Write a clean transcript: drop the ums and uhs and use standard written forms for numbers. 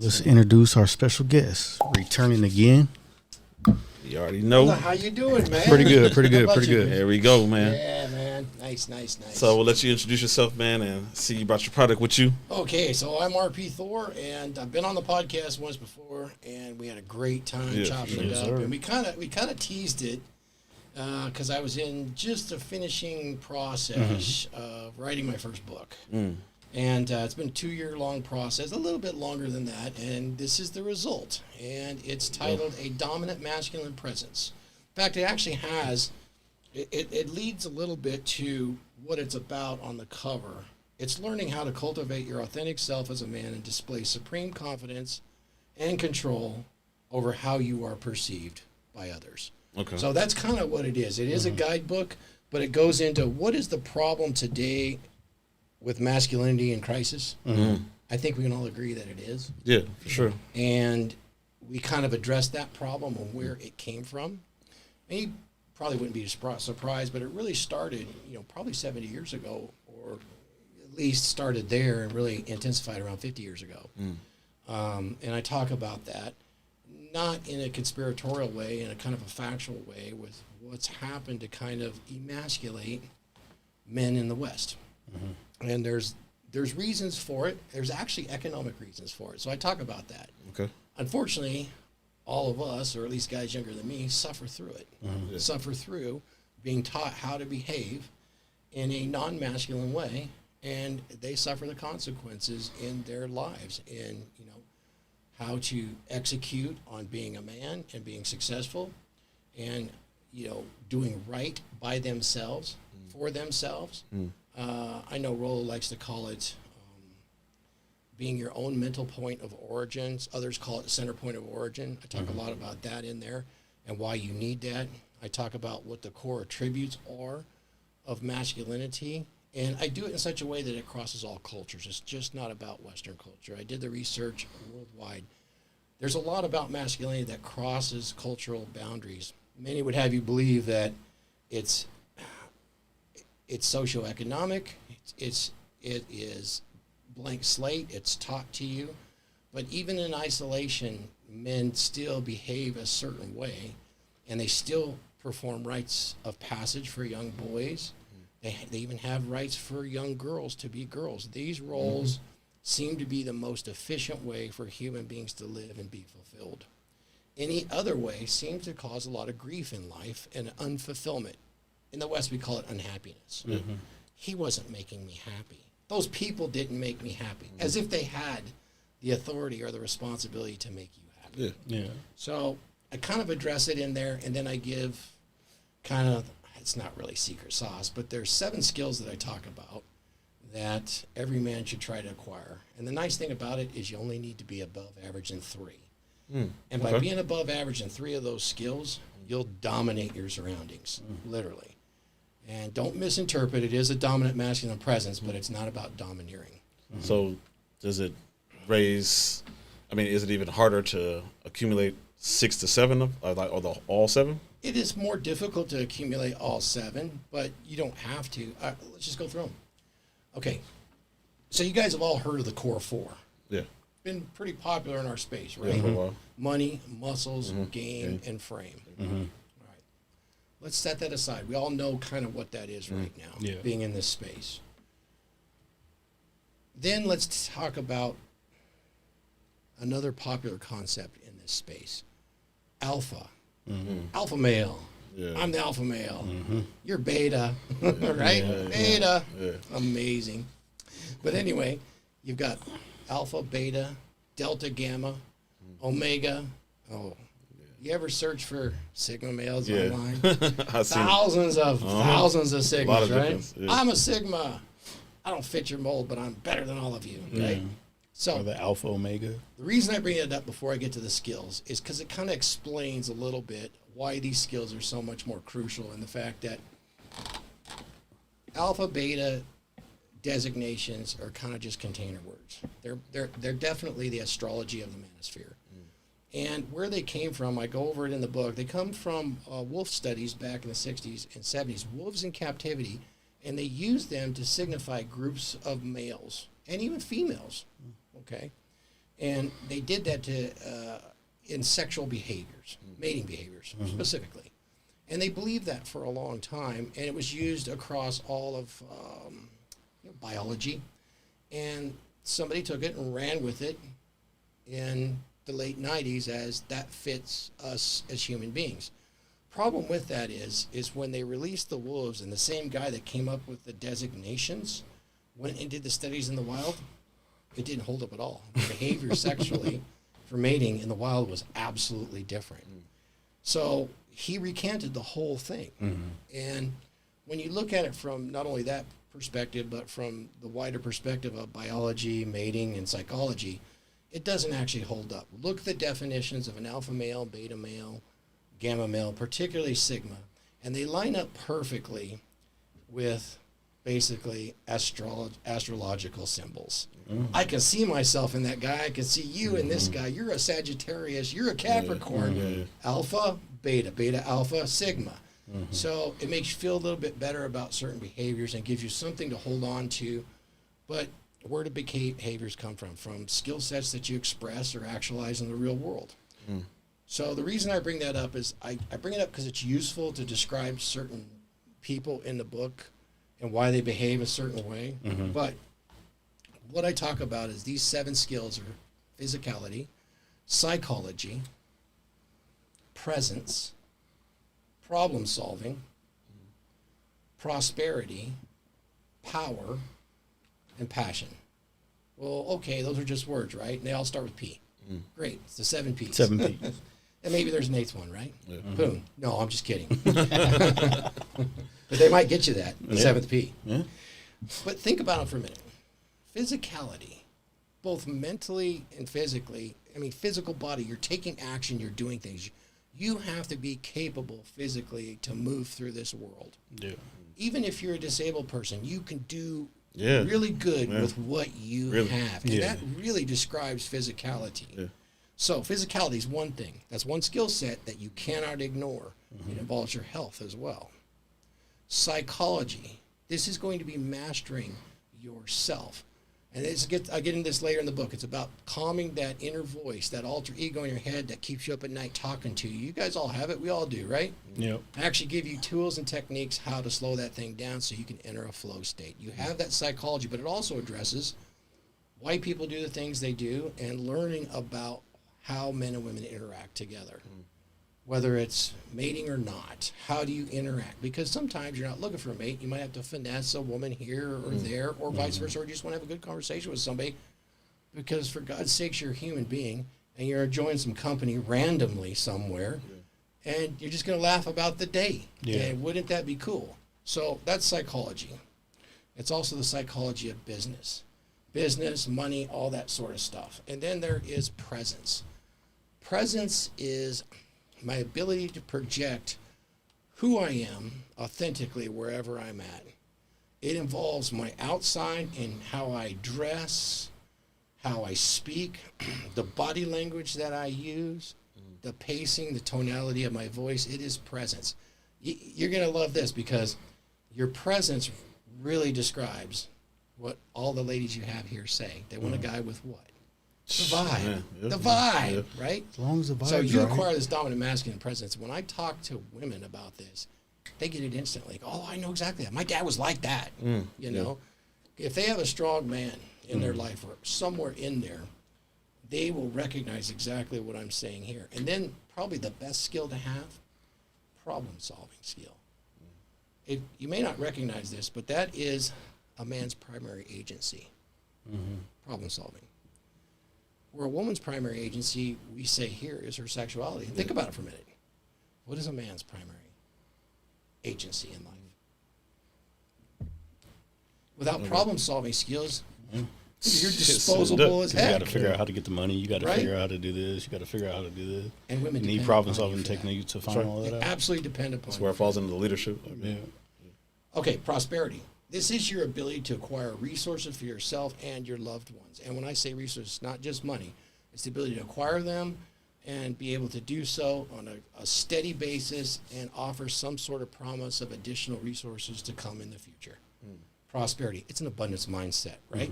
Let's introduce our special guest, returning again. You already know. How you doing, man? Pretty good, pretty good, How about pretty you? good. There we go, man. Yeah, man. Nice. So we'll let you introduce yourself, man, and see you brought your product with you. Okay, so I'm RP Thor, and I've been on the podcast once before, and we had a great time chopping it up. sir. And we kind of teased it because I was in just the finishing process of writing my first book. And it's been a 2-year-long process, a little bit longer than that, and this is the result. And it's titled A Dominant Masculine Presence. In fact, it actually has, it leads a little bit to what it's about on the cover. It's learning how to cultivate your authentic self as a man and display supreme confidence and control over how you are perceived by others. Okay. So that's kind of what it is. It is a guidebook, but it goes into what is the problem today with masculinity in crisis. I think we can all agree that it is. Yeah, for sure. And we kind of addressed that problem and where it came from. And you probably wouldn't be surprised, but it really started, probably 70 years ago, or at least started there and really intensified around 50 years ago. And I talk about that, not in a conspiratorial way, in a kind of a factual way, with what's happened to kind of emasculate men in the West. And there's reasons for it. There's actually economic reasons for it. So I talk about that. Okay. Unfortunately, all of us, or at least guys younger than me, suffer through it. Suffer through being taught how to behave in a non-masculine way, and they suffer the consequences in their lives in, how to execute on being a man and being successful and, doing right by themselves, for themselves. I know Rollo likes to call it being your own mental point of origin. Others call it center point of origin. I talk a lot about that in there and why you need that. I talk about what the core attributes are of masculinity. And I do it in such a way that it crosses all cultures. It's just not about Western culture. I did the research worldwide. There's a lot about masculinity that crosses cultural boundaries. Many would have you believe that it's socioeconomic, it is blank slate, it's taught to you, but even in isolation, men still behave a certain way, and they still perform rites of passage for young boys. They even have rites for young girls to be girls. These roles seem to be the most efficient way for human beings to live and be fulfilled. Any other way seems to cause a lot of grief in life and unfulfillment. In the West, we call it unhappiness. He wasn't making me happy. Those people didn't make me happy, as if they had the authority or the responsibility to make you happy. Yeah. So I kind of address it in there, and then I give kind of, it's not really secret sauce, but there's 7 skills that I talk about that every man should try to acquire. And the nice thing about it is you only need to be above average in 3. And by being above average in 3 of those skills, you'll dominate your surroundings, literally. And don't misinterpret, it is a dominant masculine presence, but it's not about domineering. So does it is it even harder to accumulate 6 to 7 of all 7? It is more difficult to accumulate all 7, but you don't have to. Let's just go through them. Okay, so you guys have all heard of the core 4. Yeah. Been pretty popular in our space, right? Yeah, for a while. Money, muscles, game, and frame. All right. Let's set that aside. We all know kind of what that is right now, being in this space. Then let's talk about another popular concept in this space. Alpha. Alpha male. Yeah. I'm the alpha male. You're beta, right? Beta. Yeah. Amazing. But anyway, you've got alpha, beta, delta, gamma, omega. Oh, you ever search for sigma males online? Thousands of sigmas, right? Yeah. I'm a sigma. I don't fit your mold, but I'm better than all of you, right? So Or the alpha omega. the reason I bring it up before I get to the skills is because it kind of explains a little bit why these skills are so much more crucial, and the fact that alpha, beta designations are kind of just container words. They're definitely the astrology of the manosphere. And where they came from, I go over it in the book. They come from wolf studies back in the 60s and 70s, wolves in captivity, and they used them to signify groups of males and even females, okay? And they did that to in sexual behaviors, mating behaviors specifically. And they believed that for a long time, and it was used across all of biology. And somebody took it and ran with it in the late 90s as that fits us as human beings. Problem with that is when they released the wolves and the same guy that came up with the designations went and did the studies in the wild, it didn't hold up at all. The behavior sexually for mating in the wild was absolutely different. So he recanted the whole thing. And when you look at it from not only that perspective, but from the wider perspective of biology, mating, and psychology, it doesn't actually hold up. Look at the definitions of an alpha male, beta male, gamma male, particularly sigma, and they line up perfectly with basically astrological symbols. I can see myself in that guy. I can see you in this guy. You're a Sagittarius. You're a Capricorn. Alpha, beta, beta, alpha, sigma. So it makes you feel a little bit better about certain behaviors and gives you something to hold on to. But where do behaviors come from? From skill sets that you express or actualize in the real world. So the reason I bring that up is I bring it up because it's useful to describe certain people in the book and why they behave a certain way. But what I talk about is these 7 skills are physicality, psychology, presence, problem solving, prosperity, power, and passion. Well, okay, those are just words, right? And they all start with P. Great, it's the 7 Ps. 7 Ps. And maybe there's an 8th one, right? Boom. No, I'm just kidding. But they might get you that, the 7th P. But think about it for a minute. Physicality, both mentally and physically, I mean, physical body, you're taking action, you're doing things. You have to be capable physically to move through this world. Even if you're a disabled person, you can do really good with what you have. And that really describes physicality. So physicality is one thing. That's one skill set that you cannot ignore. It involves your health as well. Psychology. This is going to be mastering yourself. And I get into this later in the book. It's about calming that inner voice, that alter ego in your head that keeps you up at night talking to you. You guys all have it. We all do, right? Yep. I actually give you tools and techniques how to slow that thing down so you can enter a flow state. You have that psychology, but it also addresses why people do the things they do and learning about how men and women interact together. Whether it's mating or not, how do you interact? Because sometimes you're not looking for a mate. You might have to finesse a woman here or there, or vice versa, or you just want to have a good conversation with somebody. Because for God's sakes, you're a human being, and you're enjoying some company randomly somewhere, and you're just going to laugh about the day. And wouldn't that be cool? So that's psychology. It's also the psychology of business. Business, money, all that sort of stuff. And then there is presence. Presence is my ability to project who I am authentically wherever I'm at. It involves my outside and how I dress, how I speak, the body language that I use, the pacing, the tonality of my voice. It is presence. You're going to love this because your presence really describes what all the ladies you have here say. They want a guy with what? The vibe. The vibe, right? As long as the vibe. So you acquire this dominant masculine presence. When I talk to women about this, they get it instantly. Oh, I know exactly that. My dad was like that. You know, if they have a strong man in their life or somewhere in there, they will recognize exactly what I'm saying here. And then probably the best skill to have, problem-solving skill. You may not recognize this, but that is a man's primary agency, problem-solving. Where a woman's primary agency, we say here, is her sexuality. Think about it for a minute. What is a man's primary agency in life? Without problem-solving skills, you're disposable as heck. You got to figure out how to get the money. You got to figure out how to do this. You got to figure out how to do this. And women need problem-solving techniques to find all that out. Absolutely depend upon. That's where it falls into the leadership. Okay, prosperity. This is your ability to acquire resources for yourself and your loved ones. And when I say resources, not just money, it's the ability to acquire them and be able to do so on a steady basis and offer some sort of promise of additional resources to come in the future. Prosperity, it's an abundance mindset, right?